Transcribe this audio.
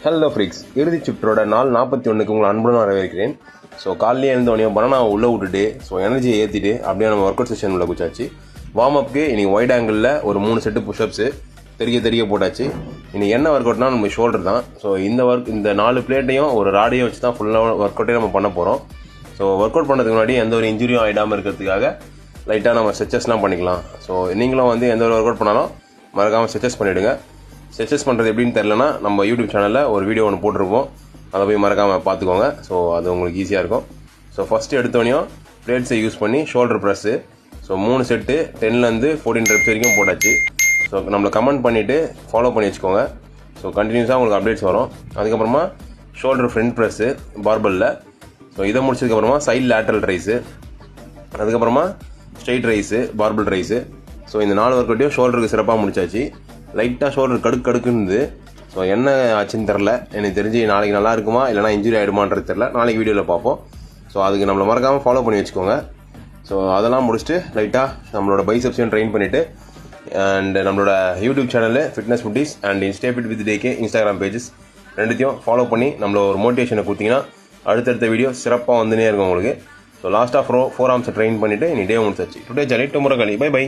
Hello freaks, இறுதி சுற்றோட நாள் 41க்கு உங்களை அன்புடன் வரவேற்கிறேன். ஸோ காலையிலே எழுந்தோடனே பனானாவை உள்ளே விட்டுட்டு எனர்ஜியை ஏற்றிட்டு அப்படியே நம்ம ஒர்க் அவுட் செஷன் உள்ள குச்சாச்சு. வார்ம் அப்க்கு இன்றைக்கி ஒயிட் ஆங்கிளில் ஒரு 3 செட்டு புஷ்அப்ஸு தெரிய போட்டாச்சு. இன்றைக்கி என்ன ஒர்க் அவுட்னா நம்ம ஷோல்டர் தான். ஸோ இந்த 4 பிளேட்டையும் ஒரு ராடையும் வச்சு தான் ஃபுல்லாக ஒர்க் அவுட்டே நம்ம பண்ண போகிறோம். ஸோ ஒர்க் அவுட் பண்ணுறதுக்கு முன்னாடி எந்த ஒரு இன்ஜுரியும் ஆகிடாமல் இருக்கிறதுக்காக லைட்டாக நம்ம ஸ்ட்ரெச்சஸ்லாம் பண்ணிக்கலாம். ஸோ நீங்களும் எந்த ஒரு ஒர்க் அவுட் பண்ணாலும் மறக்காமல் ஸ்ட்ரெச்சஸ் பண்ணிவிடுங்க. ஸ்ட்ரெச்சஸ் பண்ணுறது எப்படின்னு தெரிலனா நம்ம யூடியூப் சேனலில் ஒரு வீடியோ ஒன்று போட்டிருப்போம், அதை போய் மறக்காமல் பார்த்துக்கோங்க. ஸோ அது உங்களுக்கு ஈஸியாக இருக்கும். ஸோ ஃபஸ்ட்டு எடுத்தோடனையும் பிளேட்ஸை யூஸ் பண்ணி ஷோல்டர் ப்ரெஸ்ஸு 3 செட்டு 10லேருந்து 14 ரெப்ஸ் வரைக்கும் போட்டாச்சு. ஸோ நம்மளை கமெண்ட் பண்ணிவிட்டு ஃபாலோ பண்ணி வச்சுக்கோங்க. ஸோ கண்டினியூஸாக உங்களுக்கு அப்டேட்ஸ் வரும். அதுக்கப்புறமா ஷோல்டர் ஃப்ரண்ட் ப்ரெஸ்ஸு பார்பலில். ஸோ இதை முடிச்சதுக்கப்புறமா சைட் லேட்ரல் ரைஸு, அதுக்கப்புறமா straight rice, barbell rice. So இந்த 4 ஒர்க் அவுட்டையும் ஷோல்டருக்கு சிறப்பாக முடிச்சாச்சு. லைட்டாக ஷோல்டர் கடுக்குன்னு. ஸோ என்ன ஆச்சுன்னு தெரில, எனக்கு தெரிஞ்சு நாளைக்கு நல்லா இருக்குமா இல்லைனா இன்ஜுரி ஆகிடுமான்றது தெரில. நாளைக்கு வீடியோவில் பார்ப்போம். ஸோ அதுக்கு நம்மளை மறக்காமல் ஃபாலோ பண்ணி வச்சுக்கோங்க. ஸோ அதெல்லாம் முடிச்சுட்டு லைட்டாக நம்மளோட பைசப்ஸையும் ட்ரெயின் பண்ணிவிட்டு அண்ட் நம்மளோட YouTube channel fitness foodies and stay fit with டேகே இன்ஸ்டாகிராம் பேஜஸ் ரெண்டுத்தையும் ஃபாலோ பண்ணி நம்மள ஒரு மோட்டிவேஷனை கொடுத்தீங்கன்னா அடுத்தடுத்த வீடியோ சிறப்பாக வந்துனே இருக்கும் உங்களுக்கு. ஸோ லாஸ்ட்டாக 4 ஆர்ம்ஸை ட்ரெயின் பண்ணிவிட்டு இன்னி டே முடிச்சாச்சு. டுடே ஜாலி டுமாரோ காலி. Bye by.